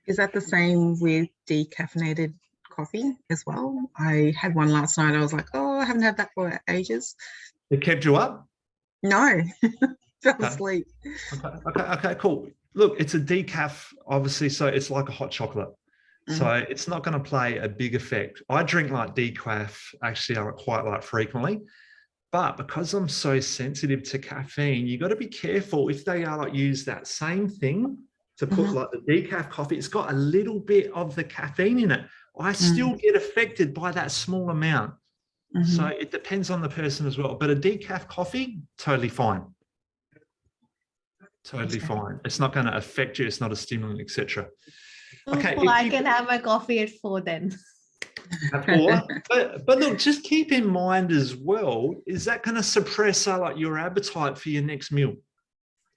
Is that the same with decaffeinated coffee as well? I had one last night. I was like, oh, I haven't had that for ages. It kept you up? No. Fell asleep. Okay, cool. Look, it's a decaf obviously, so it's like a hot chocolate. So it's not going to play a big effect. I drink like decaf actually quite like frequently, but because I'm so sensitive to caffeine, you got to be careful if they like use that same thing to put like the decaf coffee. It's got a little bit of the caffeine in it. I still get affected by that small amount. So it depends on the person as well. But a decaf coffee, totally fine. Totally fine. It's not going to affect you. It's not a stimulant, etc. Okay. So I can have my coffee at 4 then. At 4. But look, just keep in mind as well, is that going to suppress like your appetite for your next meal?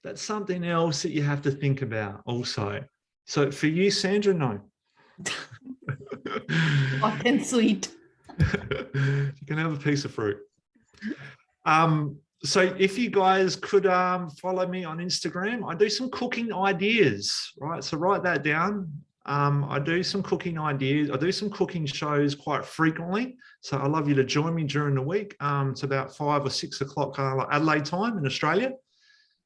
That's something else that you have to think about also. So for you, Sandra, no. Hot and sweet. You can have a piece of fruit. So if you guys could follow me on Instagram, I do some cooking ideas, right? So write that down. I do some cooking ideas. I do some cooking shows quite frequently. So I'd love you to join me during the week. It's about 5 or 6 o'clock Adelaide time in Australia.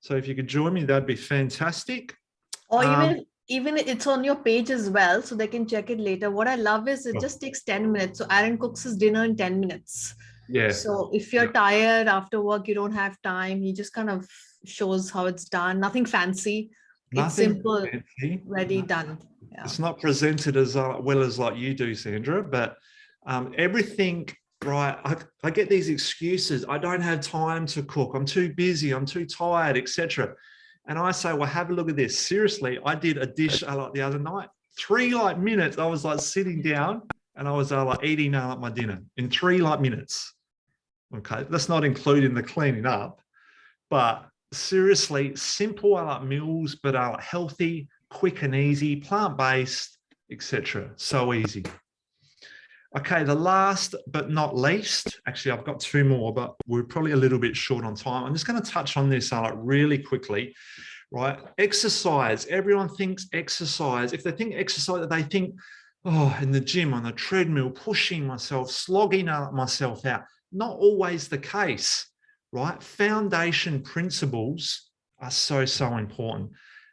So if you could join me, that'd be fantastic. Or even it's on your page as well, so they can check it later. What I love is it just takes 10 minutes. So Aaron cooks his dinner in 10 minutes. Yeah. So if you're tired after work, you don't have time, he just kind of shows how it's done. Nothing fancy. It's simple, ready, done. Yeah. It's not presented as well as like you do, Sandra, but everything, right? I get these excuses. I don't have time to cook. I'm too busy. I'm too tired, etc. And I say, well, have a look at this. Seriously, I did a dish like the other night. 3 minutes. I was like sitting down and I was like eating my dinner in 3 minutes. Okay, that's not including the cleaning up, but seriously, simple meals, but healthy, quick and easy, plant-based, etc. So easy. Okay, the last but not least, actually, I've got 2 more, but we're probably a little bit short on time. I'm just going to touch on this really quickly, right? Exercise. Everyone thinks exercise. If they think exercise, they think, oh, in the gym, on the treadmill, pushing myself, slogging myself out. Not always the case, right? Foundation principles are so, so important.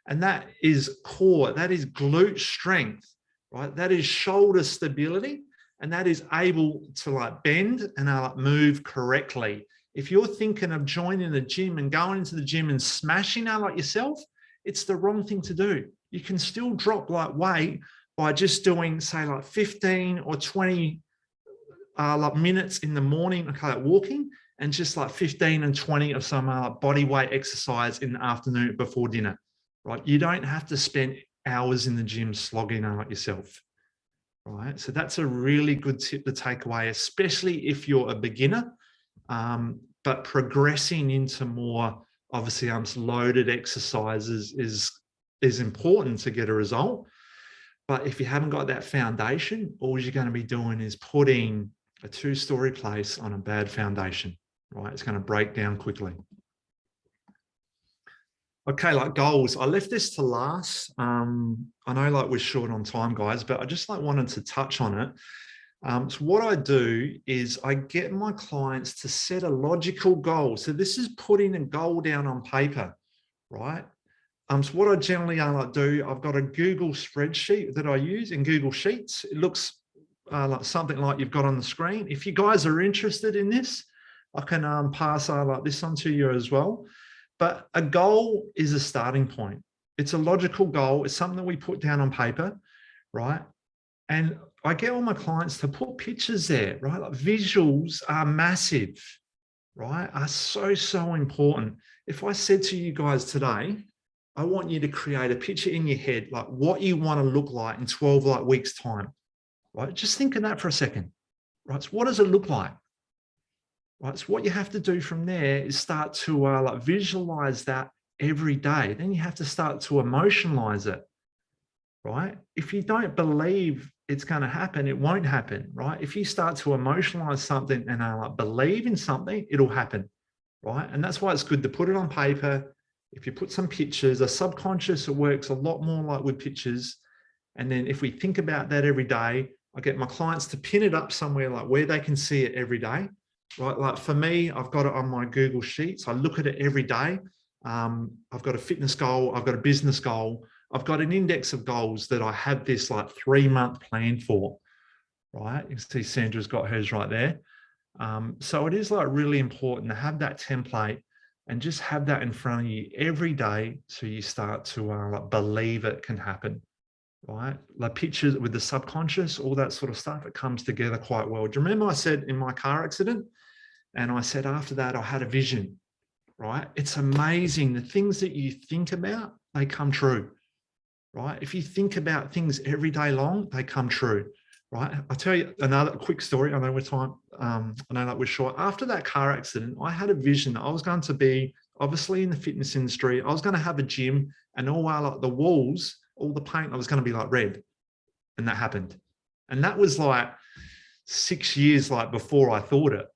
And that is core, that is glute strength, right? That is shoulder stability, and that is able to bend and move correctly. If you're thinking of joining the gym and going into the gym and smashing out like yourself, it's the wrong thing to do. You can still drop weight by just doing, say, 15 or 20 minutes in the morning, okay, walking, and just 15 and 20 of some body weight exercise in the afternoon before dinner, right? You don't have to spend hours in the gym slogging like yourself, right? So that's a really good tip to take away, especially if you're a beginner, but progressing into more, obviously, loaded exercises is important to get a result. But if you haven't got that foundation, all you're going to be doing is putting a 2-story place on a bad foundation, right? It's going to break down quickly. Okay, goals. I left this to last. I know we're short on time, guys, but I just wanted to touch on it. So what I do is I get my clients to set a logical goal. So this is putting a goal down on paper, right? So what I generally do, I've got a Google spreadsheet that I use in Google Sheets. It looks like something like you've got on the screen. If you guys are interested in this, I can pass this on to you as well. But a goal is a starting point. It's a logical goal. It's something that we put down on paper, right? And I get all my clients to put pictures there, right? Visuals are massive, right? Are so, so important. If I said to you guys today, I want you to create a picture in your head, what you want to look like in 12 weeks' time, right? Just think of that for a second, right? So what does it look like? Right, so what you have to do from there is start to visualize that every day. Then you have to start to emotionalize it, right? If you don't believe it's going to happen, it won't happen, right? If you start to emotionalize something and believe in something, it'll happen, right? And that's why it's good to put it on paper. If you put some pictures, a subconscious, it works a lot more with pictures. And then if we think about that every day, I get my clients to pin it up somewhere where they can see it every day. Right, for me, I've got it on my Google Sheets. I look at it every day. I've got a fitness goal. I've got a business goal. I've got an index of goals that I have this 3-month plan for, right? You can see Sandra's got hers right there. So it is really important to have that template and just have that in front of you every day, so you start to like believe it can happen, right? Like pictures with the subconscious, all that sort of stuff, it comes together quite well. Do you remember I said in my car accident, and I said after that I had a vision, right? It's amazing. The things that you think about, they come true, right? If you think about things every day long, they come true, right? I'll tell you another quick story. I know we're time. I know that we're short. After that car accident, I had a vision that I was going to be obviously in the fitness industry. I was going to have a gym, and all like the walls, all the paint, I was going to be like red, and that happened. And that was like 6 years like before I thought it,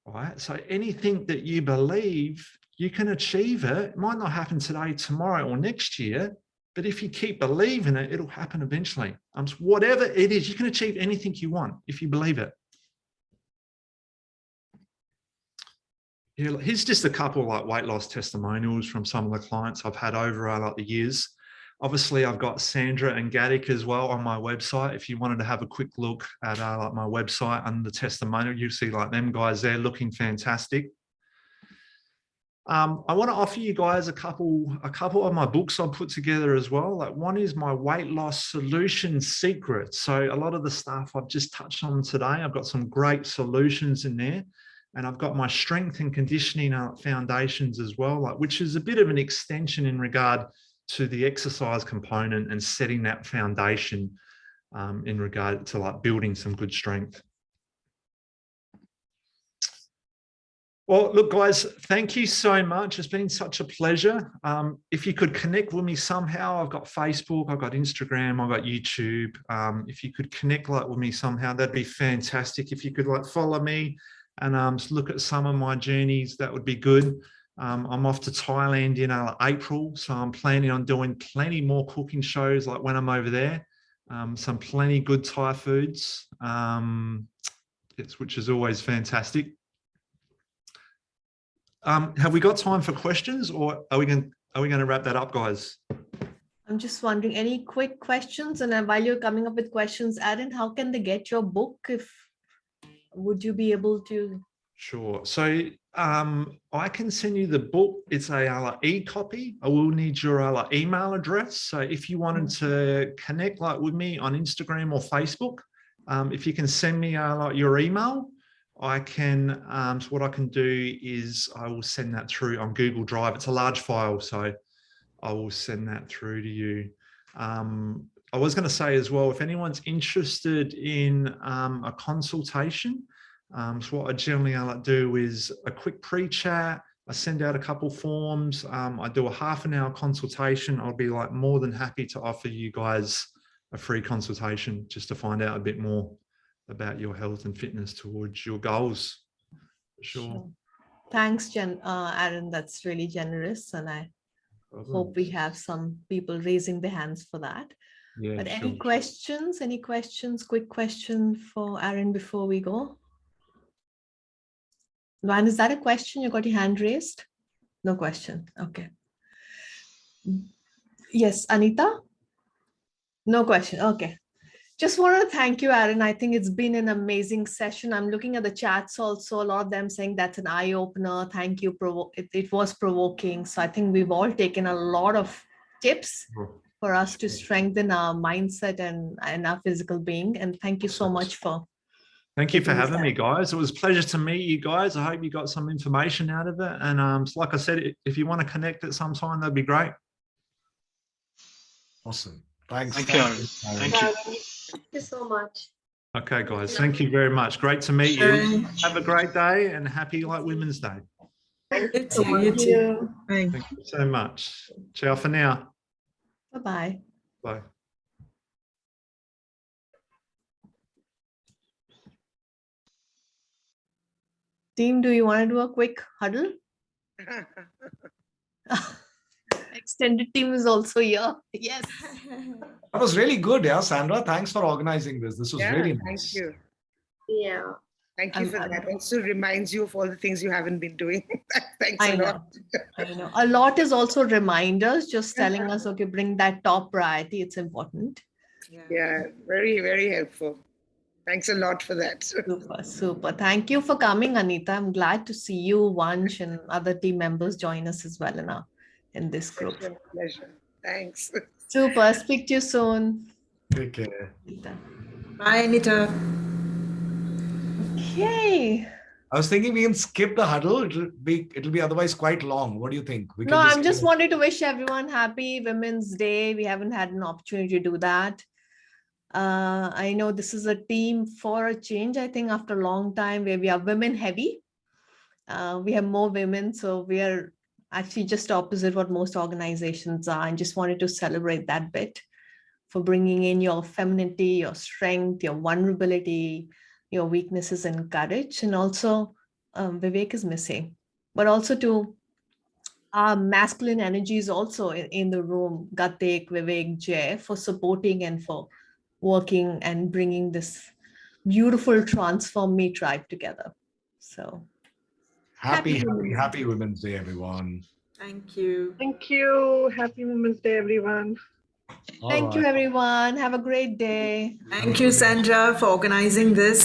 right? So anything that you believe, you can achieve it. It might not happen today, tomorrow, or next year, but if you keep believing it, it'll happen eventually. So whatever it is, you can achieve anything you want if you believe it. Yeah, here's just a couple like weight loss testimonials from some of the clients I've had over like the years. Obviously, I've got Sandra and Gatic as well on my website. If you wanted to have a quick look at like my website under the testimonial, you see like them guys there looking fantastic. I want to offer you guys a couple of my books I've put together as well. Like one is my weight loss solution secret. So a lot of the stuff I've just touched on today, I've got some great solutions in there. And I've got my strength and conditioning foundations as well, like, which is a bit of an extension in regard to the exercise component and setting that foundation in regard to like building some good strength. Well, look, guys, thank you so much. It's been such a pleasure. If you could connect with me somehow, I've got Facebook, I've got Instagram, I've got YouTube. If you could connect like with me somehow, that'd be fantastic. If you could like follow me and just look at some of my journeys, that would be good. I'm off to Thailand in April, so I'm planning on doing plenty more cooking shows like when I'm over there. Some plenty good Thai foods, which is always fantastic. Have we got time for questions, or are we going to wrap that up, guys? I'm just wondering, any quick questions? And while you're coming up with questions, Aaron, how can they get your book? Would you be able to? Sure. So I can send you the book. It's a e-copy. I will need your email address. So if you wanted to connect like with me on Instagram or Facebook, if you can send me your email, I can. So what I can do is I will send that through on Google Drive. It's a large file, so I will send that through to you. I was going to say as well, if anyone's interested in a consultation, so what I generally do is a quick pre-chat. I send out a couple forms. I do a half-an-hour consultation. I'll be like more than happy to offer you guys a free consultation just to find out a bit more about your health and fitness towards your goals. Sure. Thanks, Aaron. That's really generous, and I hope we have some people raising their hands for that. Yeah, but any questions? Any questions? Quick question for Aaron before we go. Luan, is that a question? You got your hand raised? No question. Okay. Yes, Anita? No question. Okay. Just want to thank you, Aaron. I think it's been an amazing session. I'm looking at the chats also, a lot of them saying that's an eye-opener. Thank you. It was provoking. So I think we've all taken a lot of tips for us to strengthen our mindset and our physical being. And thank you so much for. Thank you for having me, guys. It was a pleasure to meet you guys. I hope you got some information out of it. And like I said, if you want to connect at some time, that'd be great. Awesome. Thanks. Thank you. Thank you. Thank you so much. Okay, guys. Thank you very much. Great to meet you. Have a great day and happy Women's Day. Thank you so much. Thank you so much. Ciao for now. Bye-bye. Bye. Team, do you want to do a quick huddle? Extended team is also here. Yes. That was really good, yeah, Sandra. Thanks for organizing this. This was really nice. Thank you. Yeah. Thank you for that. Also reminds you of all the things you haven't been doing. Thanks a lot. I know. A lot is also reminders, just telling us, okay, bring that top priority. It's important. Yeah, very, very helpful. Thanks a lot for that. Super, super. Thank you for coming, Anita. I'm glad to see you, Vansh, and other team members join us as well in this group. Pleasure. Thanks. Super. Speak to you soon. Take care. Bye, Anita. Okay. I was thinking we can skip the huddle. It'll be otherwise quite long. What do you think? We can No, I'm skip just it. wanted to wish everyone happy Women's Day. We haven't had an opportunity to do that. I know this is a team for a change, I think, after a long time where we are women heavy. We have more women, so we are actually just opposite what most organizations are, and just wanted to celebrate that bit for bringing in your femininity, your strength, your vulnerability, your weaknesses and courage. And also Vivek is missing, but also to our masculine energies also in the room, Gatik, Vivek, Jay, for supporting and for working and bringing this beautiful Transform Me tribe together. So Happy Women's Day, everyone. Thank you. Thank you. Happy Women's Day, everyone. Thank you, everyone. Have a great day. Thank you, Sandra, for organizing this.